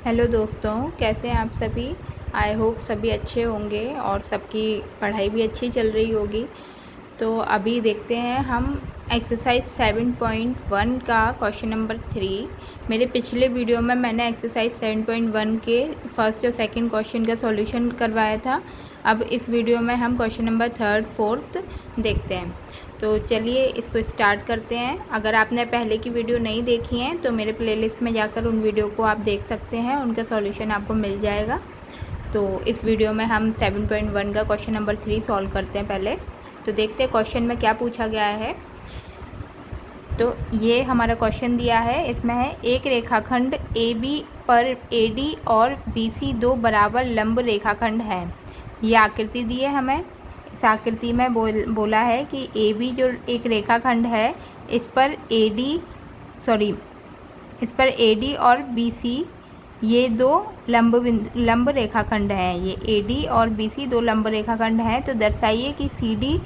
Hello दोस्तों, कैसे हैं आप सभी। आई होप सभी अच्छे होंगे और सबकी पढ़ाई भी अच्छी चल रही होगी। तो अभी देखते हैं हम एक्सरसाइज 7.1 का क्वेश्चन नंबर 3। मेरे पिछले वीडियो में मैंने एक्सरसाइज 7.1 के फर्स्ट और सेकंड क्वेश्चन का सॉल्यूशन करवाया था। अब इस वीडियो में हम क्वेश्चन नंबर थर्ड फोर्थ देखते हैं। तो चलिए इसको स्टार्ट करते हैं। अगर आपने पहले की वीडियो नहीं देखी है तो मेरे प्लेलिस्ट में जाकर उन वीडियो को आप देख सकते हैं, उनका सॉल्यूशन आपको मिल जाएगा। तो इस वीडियो में हम 7.1 का क्वेश्चन नंबर 3 सॉल्व करते हैं। पहले तो देखते हैं क्वेश्चन में क्या पूछा गया है। तो ये हमारा क्वेश्चन दिया है, इसमें है एक रेखाखंड ए बी पर ए डी और बी सी दो बराबर लंब रेखाखंड है। ये आकृति दी है हमें। इस आकृति में बोला है कि ए बी जो एक रेखाखंड है, इस पर ए डी और बी सी ये दो लंब रेखाखंड हैं। ये ए डी और बी सी दो लंब रेखाखंड हैं। तो दर्शाइए कि सी डी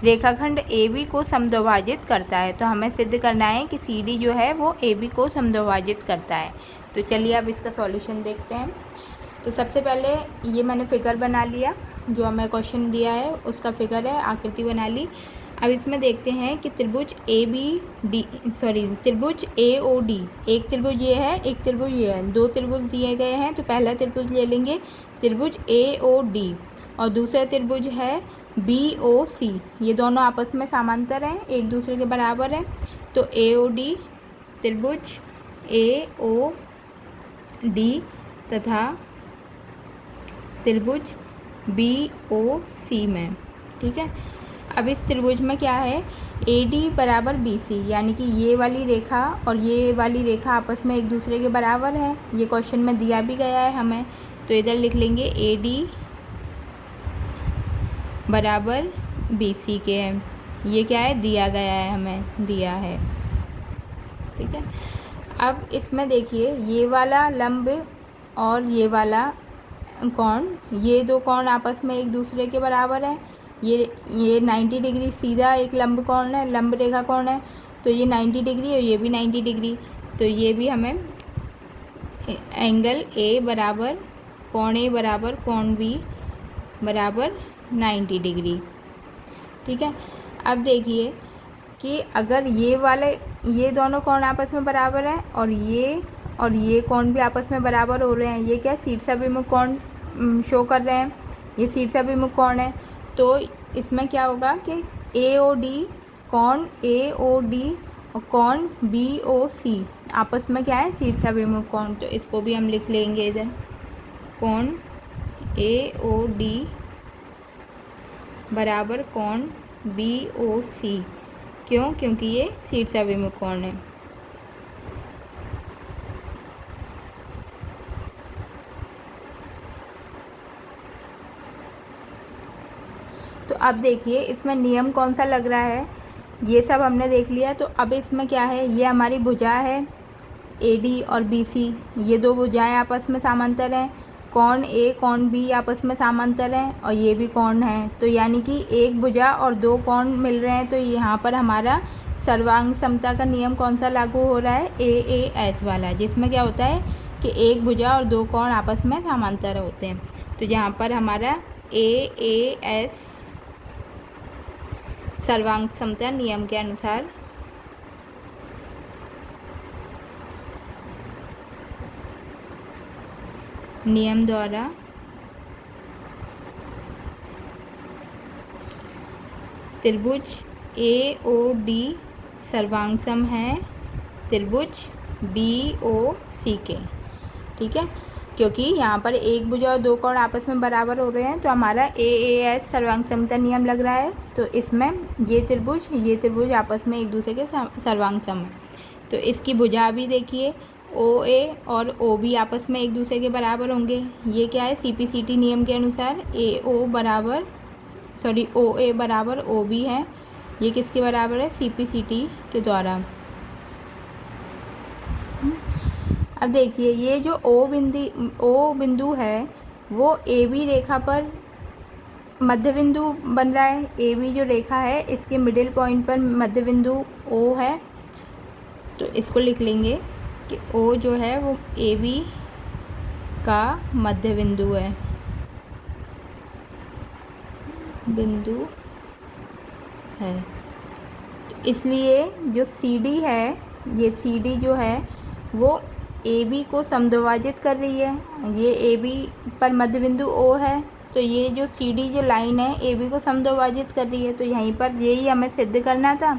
रेखाखंड ए बी को समद्विभाजित करता है। तो हमें सिद्ध करना है कि सी डी जो है वो ए बी को समद्विभाजित करता है। तो चलिए अब इसका सॉल्यूशन देखते हैं। तो सबसे पहले ये मैंने फिगर बना लिया, जो हमें क्वेश्चन दिया है उसका फिगर है, आकृति बना ली। अब इसमें देखते हैं कि त्रिभुज त्रिभुज ए ओ डी, एक त्रिभुज ये है, एक त्रिभुज ये है, दो त्रिभुज दिए गए हैं। तो पहला त्रिभुज ले लेंगे त्रिभुज ए ओ डी और दूसरा त्रिभुज है बी ओ सी। ये दोनों आपस में समांतर हैं, एक दूसरे के बराबर हैं। तो ए ओ डी त्रिभुज ए ओ डी तथा त्रिभुज बी ओ सी में, ठीक है। अब इस त्रिभुज में क्या है, ए डी बराबर बी सी, यानी कि ये वाली रेखा और ये वाली रेखा आपस में एक दूसरे के बराबर है। ये क्वेश्चन में दिया भी गया है हमें। तो इधर लिख लेंगे ए डी बराबर बी सी के है। ये क्या है, दिया गया है, हमें दिया है, ठीक है। अब इसमें देखिए ये वाला लंब और ये वाला कोण, ये दो कोण आपस में एक दूसरे के बराबर है। ये 90 डिग्री सीधा एक लंब कोण है, लंब रेखा कोण है। तो ये 90 डिग्री और ये भी 90 डिग्री। तो ये भी हमें एंगल ए बराबर कोण बी बराबर 90 डिग्री, ठीक है। अब देखिए कि अगर ये दोनों कोण आपस में बराबर है और ये कोण भी आपस में बराबर हो रहे हैं, ये क्या शीर्षाभिमुख कोण शो कर रहे हैं, ये शीर्षाभिमुख कोण है। तो इसमें क्या होगा कि कोण ए ओ डी और कोण बी ओ सी आपस में क्या है, शीर्षाभिमुख कोण। तो इसको भी हम लिख लेंगे इधर, कोण ए ओ डी बराबर कोण बी ओ सी। क्यों? क्योंकि ये शीर्षाभिमुख कोण है। तो अब देखिए इसमें नियम कौन सा लग रहा है, ये सब हमने देख लिया। तो अब इसमें क्या है, ये हमारी भुजा है ए डी और बी सी, ये दो भुजाएं आपस में समांतर हैं। कोण ए कोण बी आपस में समांतर हैं और ये भी कोण है। तो यानी कि एक भुजा और दो कोण मिल रहे हैं। तो यहाँ पर हमारा सर्वांग समता का नियम कौन सा लागू हो रहा है, ए एस वाला, जिसमें क्या होता है कि एक भुजा और दो कोण आपस में समांतर होते हैं। तो यहाँ पर हमारा ए एस सर्वांग समता नियम के अनुसार नियम द्वारा त्रिभुज ए ओ डी सर्वांग है त्रिभुज बी ओ सी के, ठीक है। क्योंकि यहाँ पर एक भुजा और दो कोण आपस में बराबर हो रहे हैं, तो हमारा ए एस सर्वांग समता नियम लग रहा है। तो इसमें ये त्रिभुज आपस में एक दूसरे के सर्वांग सम है। तो इसकी भुजा भी देखिए, ओ ए और ओ बी आपस में एक दूसरे के बराबर होंगे। ये क्या है, सी पी सी टी नियम के अनुसार ओ ए बराबर ओ बी है। ये किसके बराबर है, सी पी सी टी के द्वारा। अब देखिए ये जो ओ बिंदु है वो ए बी रेखा पर मध्य बिंदु बन रहा है। ए बी जो रेखा है इसके मिडिल पॉइंट पर मध्य बिंदु ओ है। तो इसको लिख लेंगे कि ओ जो है वो ए बी का मध्य बिंदु है, बिंदु है। इसलिए जो CD है, ये CD जो है वो AB को समद्विभाजित कर रही है। ये AB पर मध्य बिंदु O है, तो ये जो CD जो लाइन है AB को समद्विभाजित कर रही है। तो यहीं पर यही हमें सिद्ध करना था।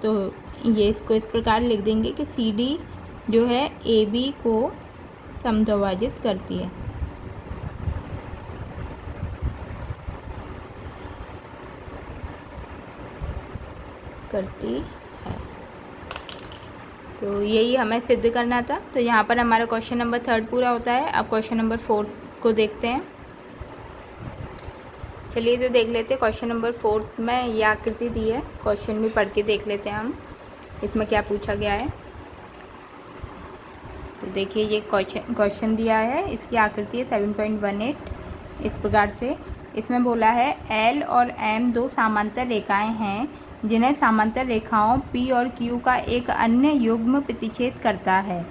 तो ये इसको इस प्रकार लिख देंगे कि CD जो है AB को समद्विभाजित करती है। है तो यही हमें सिद्ध करना था। तो यहाँ पर हमारा क्वेश्चन नंबर 3 पूरा होता है। अब क्वेश्चन नंबर 4 को देखते हैं। चलिए तो देख लेते हैं क्वेश्चन नंबर 4 में ये आकृति दी है। क्वेश्चन भी पढ़ के देख लेते हैं हम इसमें क्या पूछा गया है। तो देखिए ये क्वेश्चन दिया है, इसकी आकृति है 7.18 इस प्रकार से। इसमें बोला है L और M दो समांतर रेखाएं हैं जिन्हें समांतर रेखाओं P और Q का एक अन्य युग्म प्रतिच्छेद करता है।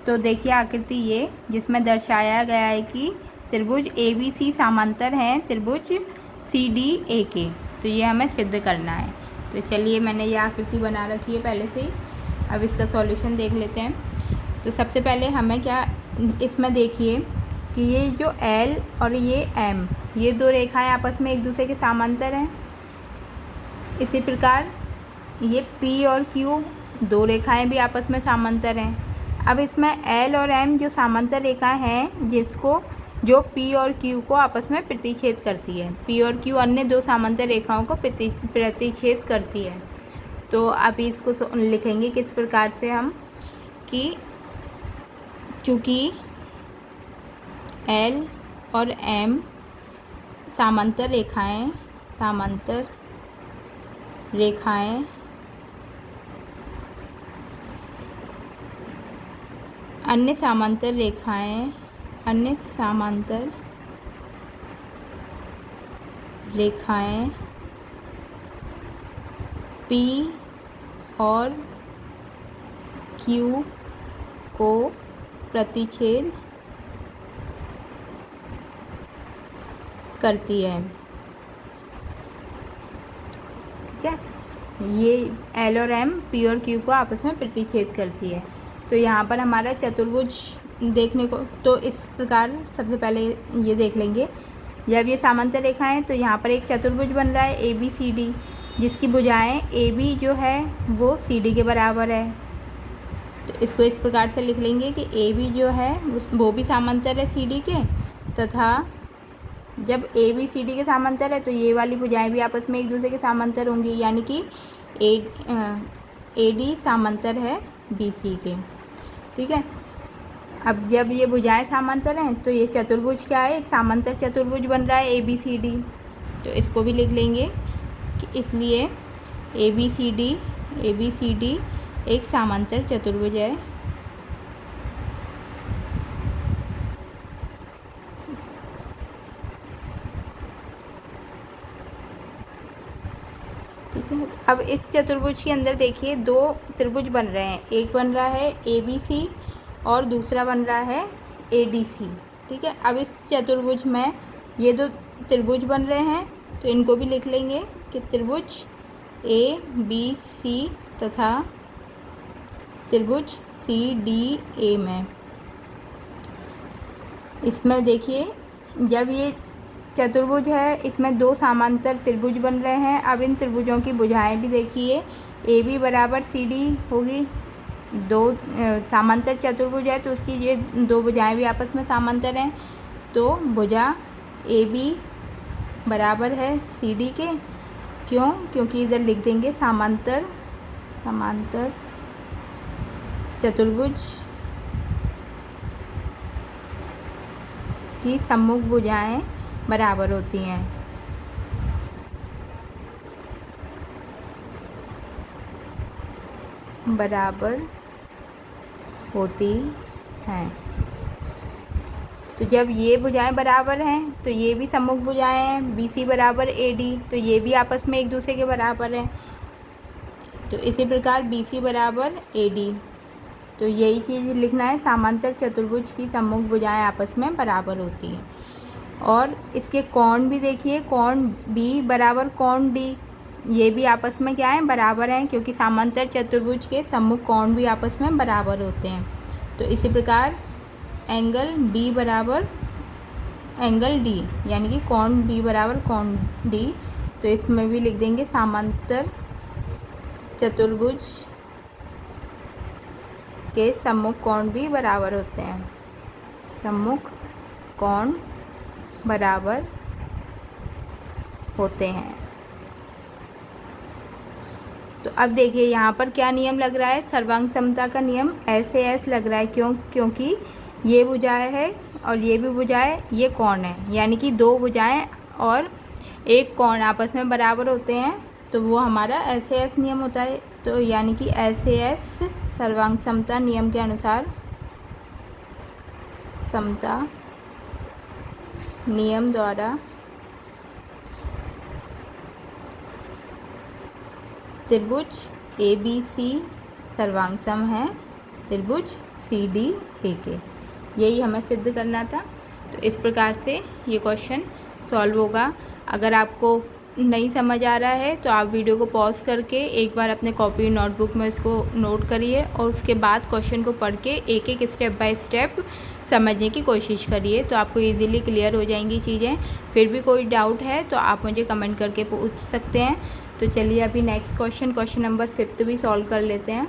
तो देखिए आकृति ये जिसमें दर्शाया गया है कि त्रिभुज ABC समांतर हैं त्रिभुज CDA के। तो ये हमें सिद्ध करना है। तो चलिए मैंने ये आकृति बना रखी है पहले से ही। अब इसका सॉल्यूशन देख लेते हैं। तो सबसे पहले हमें क्या इसमें देखिए कि ये जो L और ये M ये दो रेखाएं आपस में एक दूसरे के समांतर हैं। इसी प्रकार ये P और Q दो रेखाएं भी आपस में समांतर हैं। अब इसमें L और M जो समांतर रेखाएं हैं जो P और Q को आपस में प्रतिच्छेद करती है। P और Q अन्य दो समांतर रेखाओं को प्रतिच्छेद करती है। तो अब इसको लिखेंगे किस प्रकार से हम कि चूँकि L और M समांतर रेखाएं अन्य समांतर रेखाएं P और Q को प्रतिच्छेद करती है। ठीक है, ये L और M P और Q को आपस में प्रतिच्छेद करती है। तो यहाँ पर हमारा चतुर्भुज देखने को तो इस प्रकार सबसे पहले ये देख लेंगे। जब ये समांतर रेखा है तो यहाँ पर एक चतुर्भुज बन रहा है ABCD, जिसकी भुजाएं AB जो है वो CD के बराबर है। तो इसको इस प्रकार से लिख लेंगे कि AB जो है वो भी समांतर है CD के, तथा जब AB CD के समांतर है तो ये वाली भुजाएं भी आपस में एक दूसरे के समांतर होंगी, यानी कि AD समांतर है BC के। ठीक है, अब जब ये भुजाएं समांतर हैं तो ये चतुर्भुज क्या है, एक समांतर चतुर्भुज बन रहा है ABCD। तो इसको भी लिख लेंगे कि इसलिए ABCD एक समांतर चतुर्भुज है। ठीक है, अब इस चतुर्भुज के अंदर देखिए दो त्रिभुज बन रहे हैं, एक बन रहा है ABC और दूसरा बन रहा है ADC। ठीक है, अब इस चतुर्भुज में ये दो त्रिभुज बन रहे हैं तो इनको भी लिख लेंगे कि त्रिभुज ABC तथा त्रिभुज CDA में। इसमें देखिए जब ये चतुर्भुज है इसमें दो समांतर त्रिभुज बन रहे हैं। अब इन त्रिभुजों की भुजाएं भी देखिए AB बराबर CD होगी। दो समांतर चतुर्भुज है तो उसकी ये दो भुजाएं भी आपस में समांतर हैं। तो भुजा AB बराबर है CD के। क्यों? क्योंकि इधर लिख देंगे समांतर चतुर्भुज की सम्मुख भुजाएं बराबर होती हैं। तो जब ये भुजाएं बराबर हैं तो ये भी सम्मुख भुजाएं हैं। BC बराबर AD, तो ये भी आपस में एक दूसरे के बराबर हैं। तो इसी प्रकार BC बराबर AD। तो यही चीज़ लिखना है, समांतर चतुर्भुज की सम्मुख भुजाएं आपस में बराबर होती हैं। और इसके कोण भी देखिए, कोण बी बराबर कोण डी, ये भी आपस में क्या है, बराबर हैं, क्योंकि समांतर चतुर्भुज के सम्मुख कोण भी आपस में बराबर होते हैं। तो इसी प्रकार एंगल बी बराबर एंगल डी, यानी कि कोण बी बराबर कोण डी, तो इसमें भी लिख देंगे समांतर चतुर्भुज के सम्मुख कोण भी बराबर होते हैं, सम्मुख कोण बराबर होते हैं। तो अब देखिए यहाँ पर क्या नियम लग रहा है, सर्वांग समता का नियम ऐसे ऐस लग रहा है, क्योंकि ये भुजाएं है और ये भी भुजाएं, ये कोण है, यानी कि दो भुजाएं और एक कोण आपस में बराबर होते हैं, तो वो हमारा ऐसे ऐस नियम होता है। तो यानी कि ऐसे ऐस सर्वांग समता नियम के अनुसार, समता नियम द्वारा त्रिभुज ABC सर्वांग सम है त्रिभुज CDA के, यही हमें सिद्ध करना था। तो इस प्रकार से ये क्वेश्चन सॉल्व होगा। अगर आपको नहीं समझ आ रहा है तो आप वीडियो को पॉज करके एक बार अपने कॉपी नोटबुक में इसको नोट करिए और उसके बाद क्वेश्चन को पढ़ के एक एक स्टेप बाय स्टेप समझने की कोशिश करिए, तो आपको इजीली क्लियर हो जाएंगी चीज़ें। फिर भी कोई डाउट है तो आप मुझे कमेंट करके पूछ सकते हैं। तो चलिए अभी नेक्स्ट क्वेश्चन नंबर 5 भी सॉल्व कर लेते हैं।